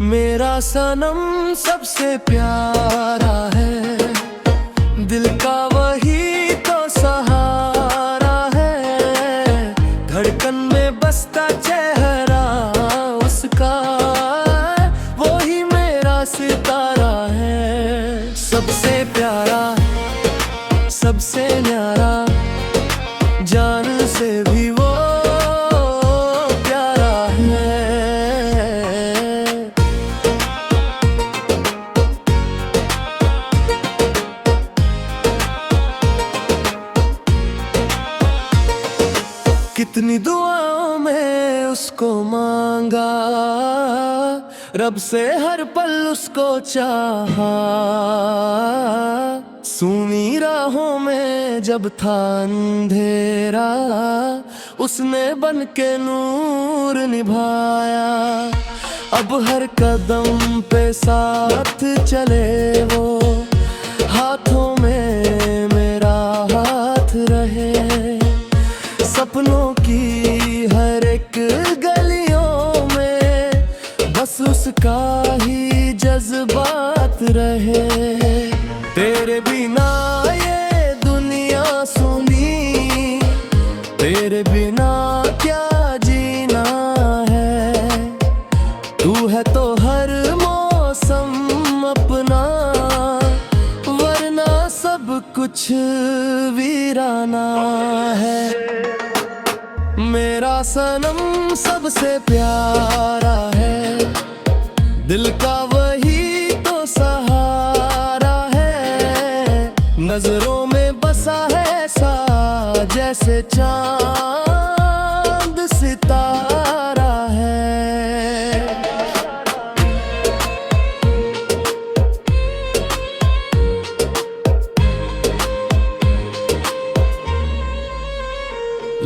मेरा सनम सबसे प्यारा है, दिल का वही तो सहारा है। धड़कन में बसता चेहरा उसका, वो ही मेरा सितारा है। सबसे प्यारा, सबसे न्यारा, जान से भी वो प्यारा है। कितनी दुआओं में उसको मांगा, रब से हर पल उसको चाहा। सूनी राहों में जब था अंधेरा, उसने बन के नूर निभाया। अब हर कदम पे साथ चले वो, हाथों में मेरा हाथ रहे। सपनों की हर एक गलियों में बस उसका ही जज्बात रहे। तेरे बिना ये दुनिया सुनी, तेरे बिना क्या जीना है। तू है तो हर मौसम अपना, वरना सब कुछ वीराना है। मेरा सनम सबसे प्यारा है, दिल का वही तो सहारा है। नजरों में बसा है सा जैसे चांद सितारा है।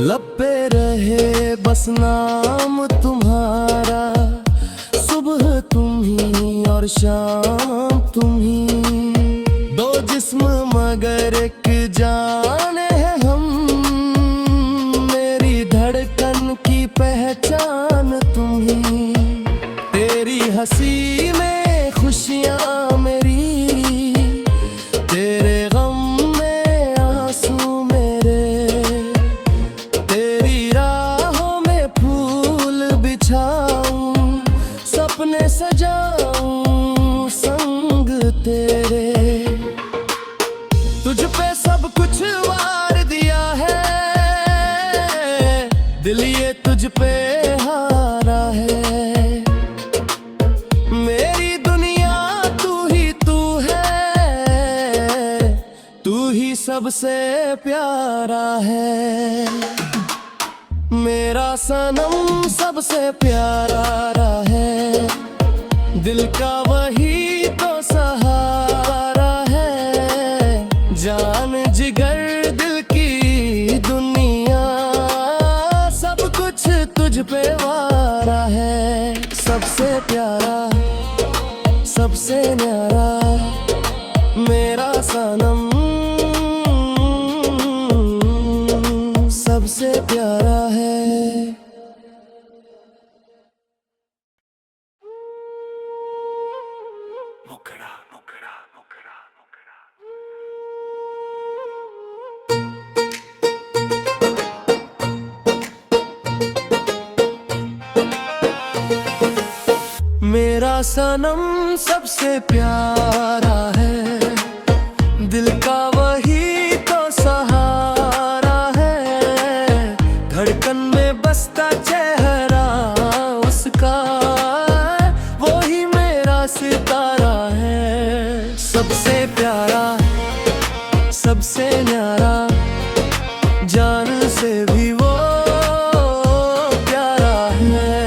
लब पे रहे बस नाम तुम्हारा, सुबह तुम ही और शाम तुम ही। दो जिस्म मगर एक जान है हम, मेरी धड़कन की पहचान तुम ही। तेरी हंसी में खुशियाँ मेरी, तेरे गम में आंसू मेरे। तेरी राहों में फूल बिछाऊं, सपने सजाऊं संग तेरे। तुझ पे सब कुछ वार दिया है, दिल ये तुझ पे हारा है। मेरी दुनिया तू ही तू है, तू ही सबसे प्यारा है। मेरा सनम सबसे प्यारा है, दिल का वही तो सहारा है। जान जिगर दिल की दुनिया, सब कुछ तुझ पे वारा है। सबसे प्यारा, सबसे न्यारा, मेरा सनम सबसे प्यारा है। मुकरा मुकरा मुकरा मुकरा। मेरा सनम सबसे प्यारा है, दिल का वही तो सहारा है। धड़कन में बसता चेहरा उसका, वो ही मेरा सितारा है। सबसे प्यारा, सबसे न्यारा, जान से भी वो प्यारा है।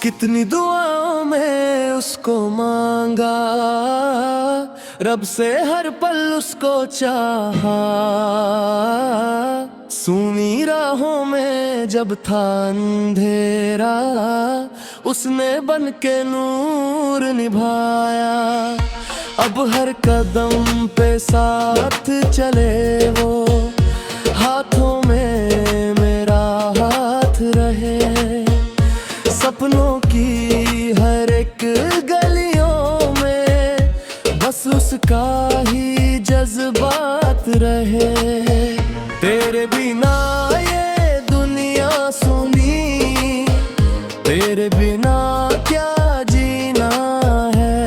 कितनी दुआओं में उसको मांगा, रब से हर पल उसको चाहा। सूनी राहों में जब था अंधेरा, उसने बन के नूर निभाया। अब हर कदम पे साथ चले वो, हाथों में मेरा हाथ रहे। सपनों की हर एक गलियों में बस उसका ही जज्बात रहे। तेरे बिना ये दुनिया सुनी, तेरे बिना क्या जीना है।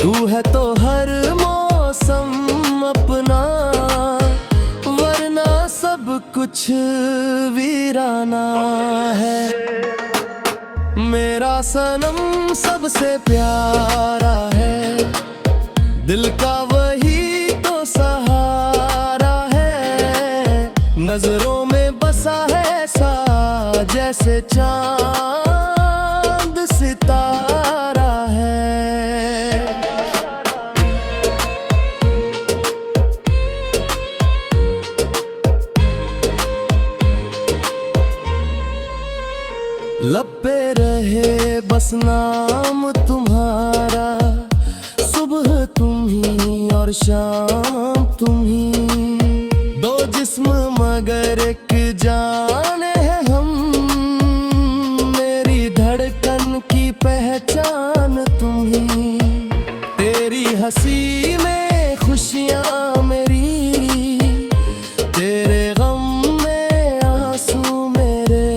तू है तो हर मौसम अपना, वरना सब कुछ वीराना है। मेरा सनम सबसे प्यारा है, दिल का वही तो सहारा है। नजरों में बसा है सा जैसे चांद सितारा है। लब पे रहे बस नाम तुम्हारा, सुबह तुम ही और शाम तुम ही। दो जिस्म मगर एक जान है हम, मेरी धड़कन की पहचान तुम ही। तेरी हंसी में खुशियाँ मेरी, तेरे गम में आंसू मेरे।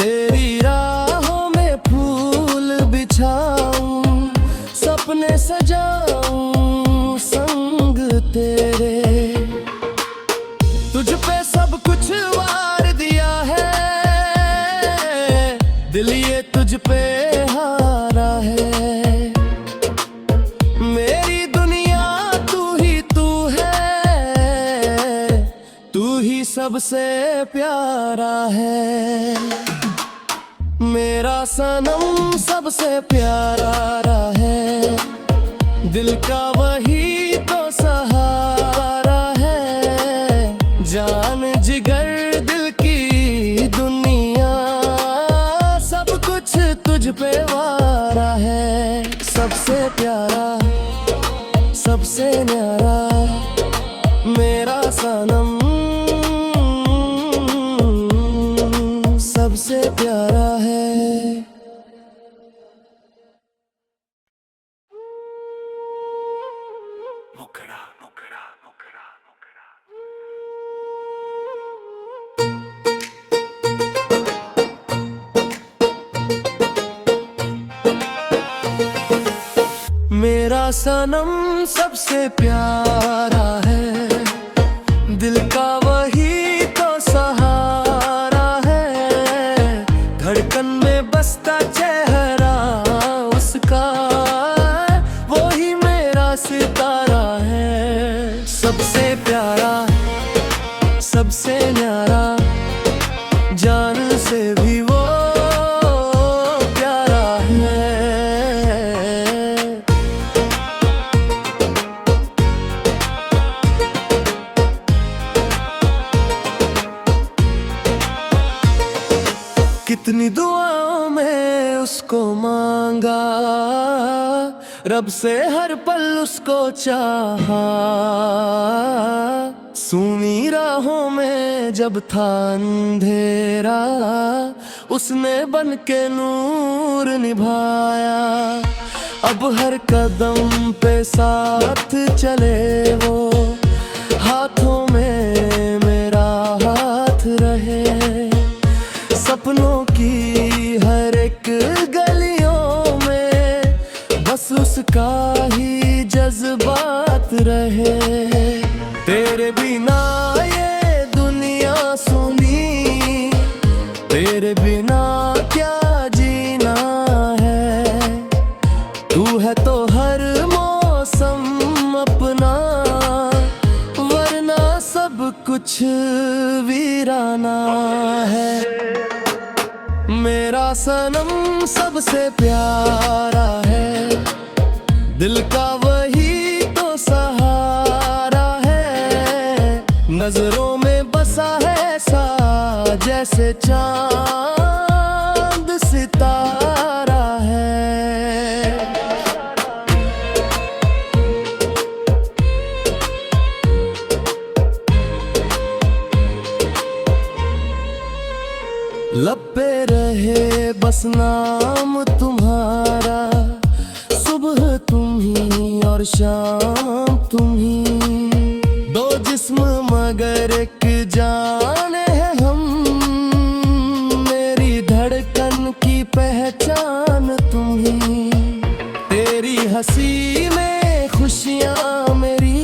तेरी राहों में फूल बिछाऊं, सपने सजाऊं संग तेरे। तुझ पे सब कुछ वार दिया है, दिल ये तुझ पे हारा है। मेरी दुनिया तू है, तू ही सबसे प्यारा है। मेरा सनम सबसे प्यारा है, दिल का वही तो सहारा है। जान जिगर दिल की दुनिया, सब कुछ तुझ पे वारा है। सबसे प्यारा सबसे न्यारा मेरा सनम सबसे प्यारा है। मुकरा मुकरा मुकरा मुकरा। मेरा सनम सबसे प्यारा है, दिल का वही तो सहारा है। धड़कन में बसता चेहरा उसका, वही मेरा सितारा है। सबसे प्यारा सबसे न्यारा, जान से भी वो प्यारा है। कितनी दुआओं में उसको मांगा, रब से हर पल उसको चाहा। सूनी राहों में जब था अंधेरा, उसने बन के नूर निभाया। अब हर कदम पे साथ चले वो, हाथों में मेरा हाथ रहे। सपनों की हर एक गलियों में बस उसका ही जज्बात रहे। तेरे बिना ये दुनिया सुनी, तेरे बिना क्या जीना है। तू है तो हर मौसम अपना, वरना सब कुछ वीराना है। मेरा सनम सबसे प्यारा है, दिल का वही तो सहारा है। नजरों में बसा है सा जैसे चांद सितारा है। पे रहे बस नाम तुम्हारा, सुबह तुम ही और शाम तुम ही। दो जिस्म मगर एक जान है हम, मेरी धड़कन की पहचान तुम ही। तेरी हंसी में खुशियाँ मेरी,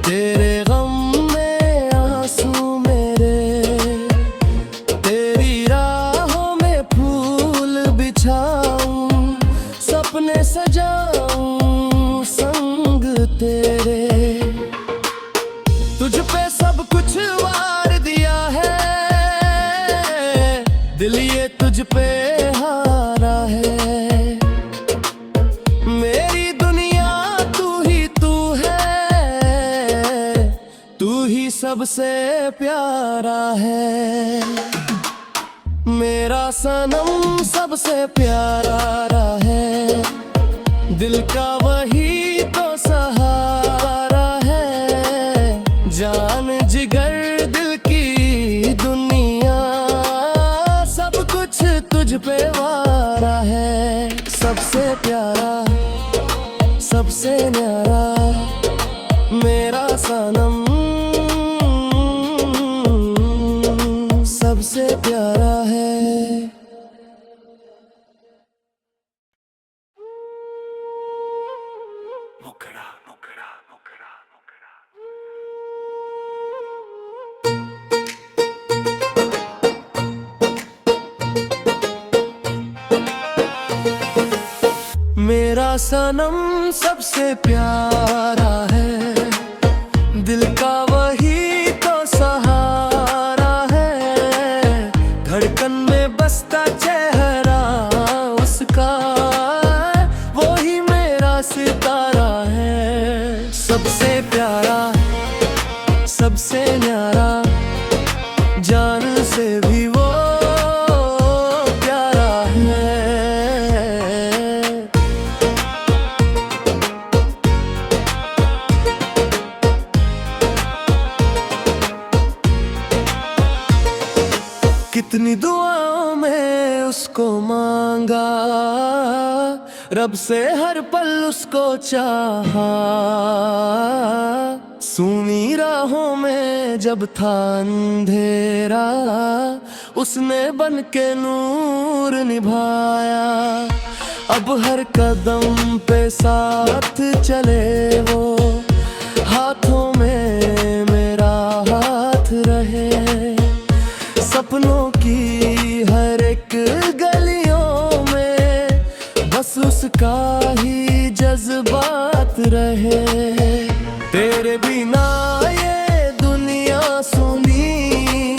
तेरे गम में आंसू मेरे। तेरी राहों में फूल बिछाऊं, सपने सजाऊं संग तेरे। तुझ पे सब कुछ वार दिया है, दिल ये तुझ पे हारा है। मेरी दुनिया तू है, तू ही सबसे प्यारा है। मेरा सनम सबसे प्यारा है, दिल का वही तो सहारा है। जान जिगर दिल की दुनिया, सब कुछ तुझ पे वारा है। सबसे प्यारा सबसे न्यारा मेरा सनम, सबसे प्यारा है। मुकरा मुकरा मुकरा मुकरा। मेरा सनम सबसे प्यारा है, दिल का वही तो सहारा है। धड़कन में बसता चेहरा उसका, वही मेरा सितारा है। सबसे प्यारा सबसे न्यारा, जान से भी वो प्यारा है। कितनी दुआओं में उसको मांगा, रब से हर पल उसको चाहा। सूनी राहों में जब था अंधेरा, उसने बन के नूर निभाया। अब हर कदम पे साथ चले वो, हाथों में मेरा हाथ रहे। सपनों की हर एक गलियों में बस उसका ही जज्बात रहे। तेरे बिना ये दुनिया सुनी,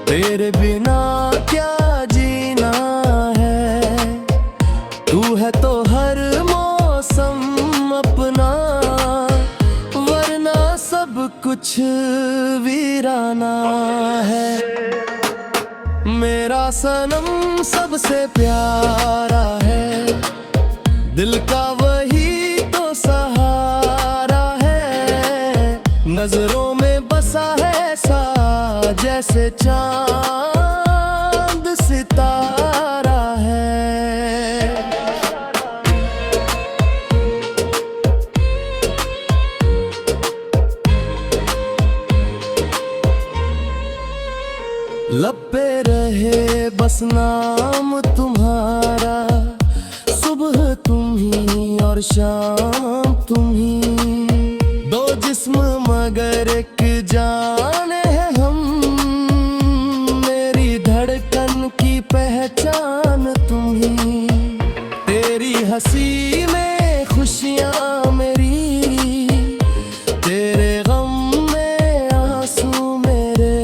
तेरे बिना क्या जीना है। तू है तो हर मौसम अपना, वरना सब कुछ वीराना है। मेरा सनम सबसे प्यारा है, दिल का वही तो सहारा है। नजरों में बसा है सा जैसे चांद सितारा है। लब पे रहे बस नाम तुम्हारा, सुबह तुम ही और शाम तुम ही। दो जिस्म मगर एक जान है हम, मेरी धड़कन की पहचान तुम ही। तेरी हंसी में खुशियाँ मेरी, तेरे गम में आंसू मेरे।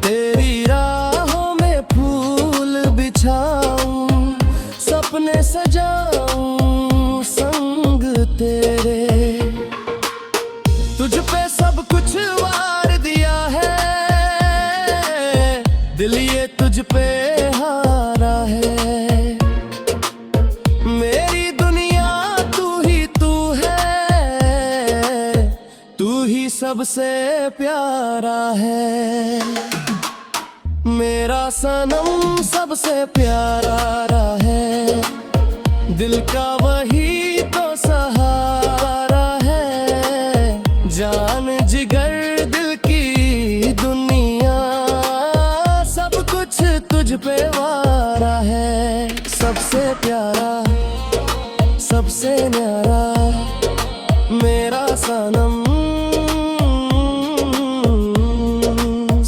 तेरी राहों में फूल बिछाऊं, सपने सजाऊं संग तेरे। तुझ पे सब कुछ वार दिया है, दिल ये तुझ पे हारा है। मेरी दुनिया तू है, तू ही सबसे प्यारा है। मेरा सनम सबसे प्यारा है, दिल का वही तो सहारा है। जान जिगर दिल की दुनिया, सब कुछ तुझ पे वारा है। सबसे प्यारा सबसे न्यारा मेरा सनम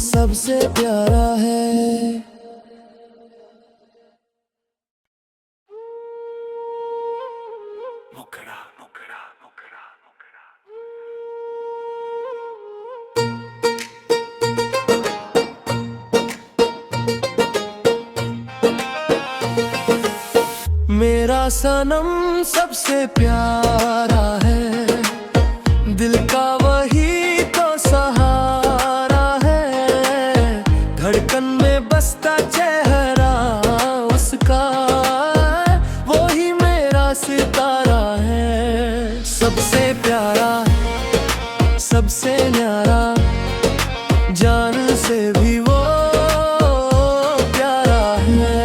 सबसे प्यारा है। मुकरा मुकरा मुकरा मुकरा। मेरा सनम सबसे प्यारा है, दिल का वही तो सहारा है। धड़कन में बसता चेहरा उसका, वही मेरा सितारा है। सबसे प्यारा सबसे न्यारा, जान से भी वो प्यारा है।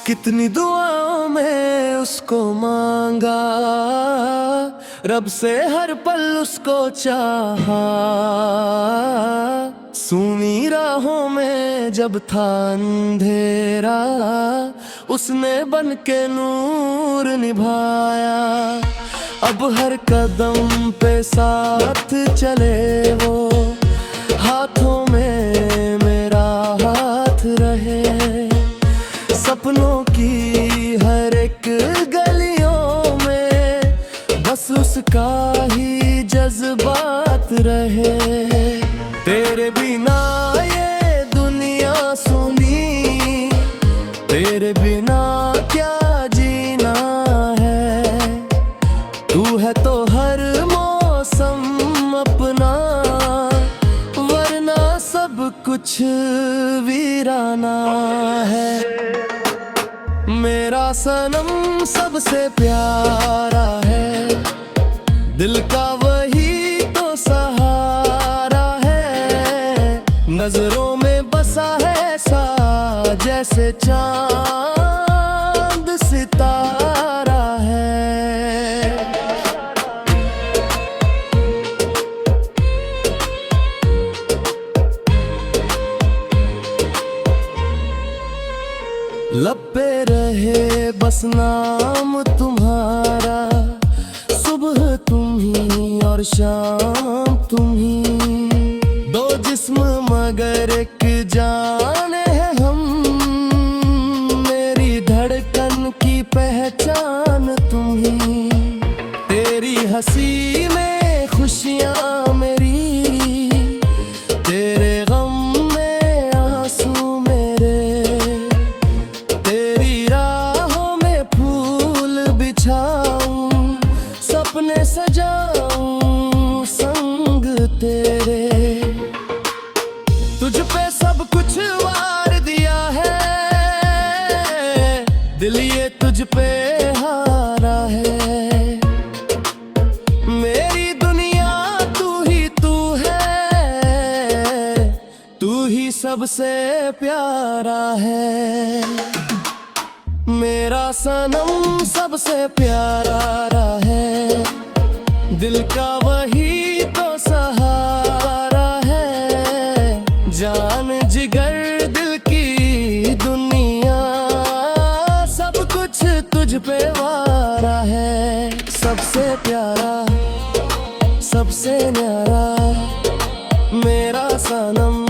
कितनी दुआओं में उसको मांगा, रब से हर पल उसको चाहा। सूनी राहों में जब था अंधेरा, उसने बन के नूर निभाया। अब हर कदम पे साथ चले वो, हाथों में मेरा हाथ रहे। सपनों की हर एक गलियों में बस उसका ही जज्बात रहे। तेरे बिना ये दुनिया सुनी, तेरे बिना क्या जीना है। तू है तो हर मौसम अपना, वरना सब कुछ वीराना है। मेरा सनम सबसे प्यारा है, दिल का वही तो सहारा है। नजरों में बसा है सा जैसे चांद सितारा है। लब पे रहे बस नाम तुम्हारा, सुबह तुम ही और शाम तुम ही। दो जिस्म मगर एक जान है हम, मेरी धड़कन की पहचान तुम ही। तेरी हंसी में खुशियाँ मेरी, तेरे गम में आंसू मेरे। तेरी राहों में फूल बिछाऊं, सपने सजाऊं संग तेरे। तुझ पे सब कुछ वार दिया है, दिल ये तुझ पे हारा है। मेरी दुनिया तू ही तू है, तू ही सबसे प्यारा है। मेरा सनम सबसे प्यारा है, दिल का वही तो सहारा है। जान जिगर दिल की दुनिया, सब कुछ तुझ पे वारा है। सबसे प्यारा सबसे न्यारा मेरा सनम